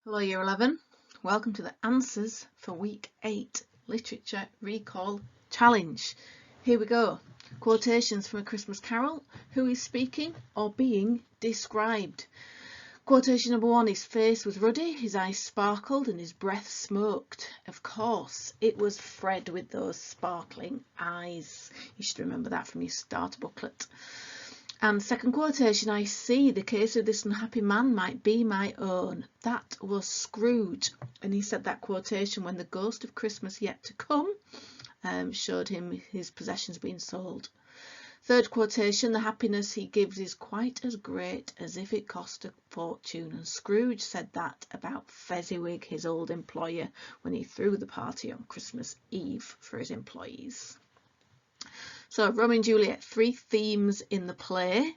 Hello Year 11, welcome to the answers for week 8 Literature Recall Challenge. Here we go. Quotations from A Christmas Carol. Who is speaking or being described? Quotation number 1, his face was ruddy, his eyes sparkled and his breath smoked. Of course, it was Fred with those sparkling eyes. You should remember that from your starter booklet. And second quotation, I see the case of this unhappy man might be my own. That was Scrooge. And he said that quotation when the ghost of Christmas yet to come showed him his possessions being sold. Third quotation, the happiness he gives is quite as great as if it cost a fortune. And Scrooge said that about Fezziwig, his old employer, when he threw the party on Christmas Eve for his employees. So Romeo and Juliet, 3 themes in the play.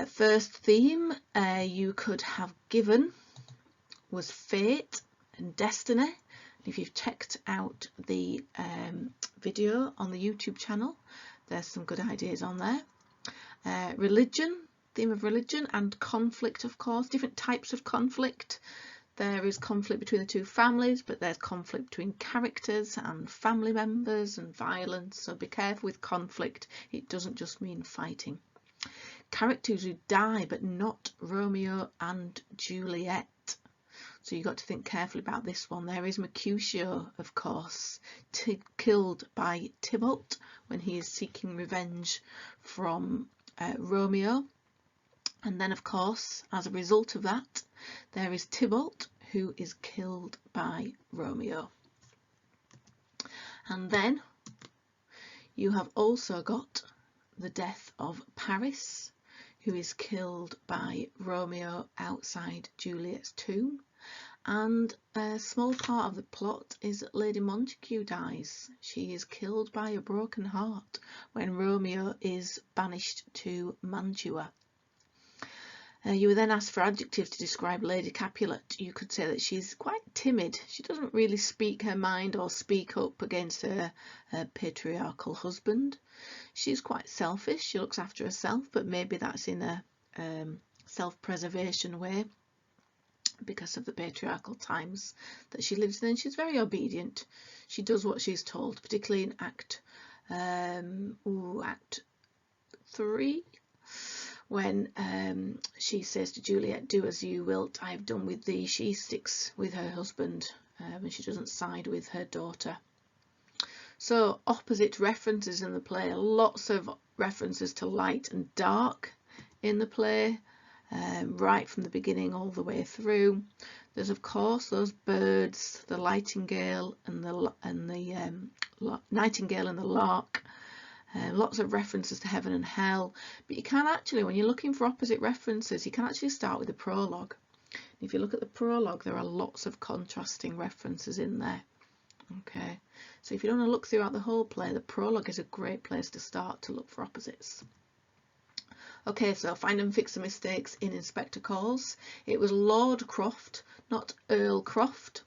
First theme you could have given was fate and destiny. And if you've checked out the video on the YouTube channel, there's some good ideas on there. Religion, theme of religion and conflict, of course, different types of conflict. There is conflict between the two families, but there's conflict between characters and family members and violence. So be careful with conflict. It doesn't just mean fighting. Characters who die, but not Romeo and Juliet. So you've got to think carefully about this one. There is Mercutio, of course, killed by Tybalt when he is seeking revenge from Romeo. And then, of course, as a result of that, there is Tybalt, who is killed by Romeo. And then you have also got the death of Paris, who is killed by Romeo outside Juliet's tomb. And a small part of the plot is that Lady Montague dies. She is killed by a broken heart when Romeo is banished to Mantua. You were then asked for adjectives to describe Lady Capulet. You could say that she's quite timid. She doesn't really speak her mind or speak up against her patriarchal husband. She's quite selfish. She looks after herself, but maybe that's in a self-preservation way because of the patriarchal times that she lives in. She's very obedient. She does what she's told, particularly in Act 3. When she says to Juliet, do as you wilt, I have done with thee. She sticks with her husband and she doesn't side with her daughter. So opposite references in the play, lots of references to light and dark in the play, right from the beginning all the way through. There's of course those birds, the nightingale and the nightingale and the lark. Lots of references to heaven and hell, but you can actually, when you're looking for opposite references, you can actually start with the prologue. If you look at the prologue, there are lots of contrasting references in there. Okay, so if you don't want to look throughout the whole play, the prologue is a great place to start to look for opposites. Okay, so find and fix the mistakes in Inspector Calls. It was Lord Croft, not Earl Croft.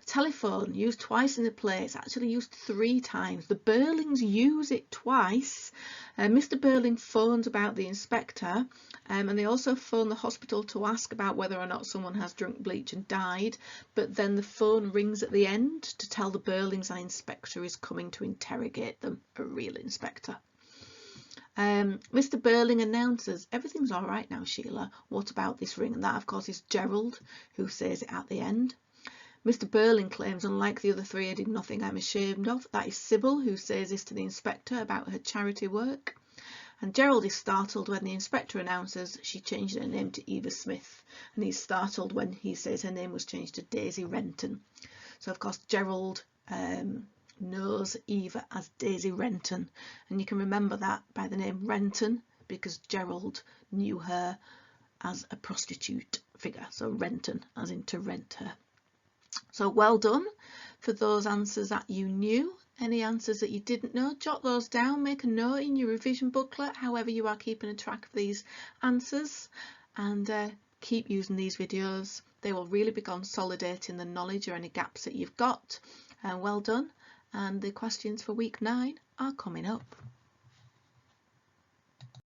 Telephone used twice in the play. It's actually used 3 times. The Burlings use it twice. Mr. Burling phones about the inspector and they also phone the hospital to ask about whether or not someone has drunk bleach and died, but then the phone rings at the end to tell the Burlings an inspector is coming to interrogate them, a real inspector. Mr. Burling announces, everything's all right now, Sheila, what about this ring? And that of course is Gerald who says it at the end. Mr. Burling claims, unlike the other 3, I did nothing I'm ashamed of. That is Sybil, who says this to the inspector about her charity work. And Gerald is startled when the inspector announces she changed her name to Eva Smith. And he's startled when he says her name was changed to Daisy Renton. So, of course, Gerald knows Eva as Daisy Renton. And you can remember that by the name Renton, because Gerald knew her as a prostitute figure. So Renton, as in to rent her. So well done for those answers that you knew. Any answers that you didn't know, jot those down, make a note in your revision booklet, however you are keeping a track of these answers, and keep using these videos. They will really be consolidating the knowledge or any gaps that you've got. Well done, and the questions for week 9 are coming up.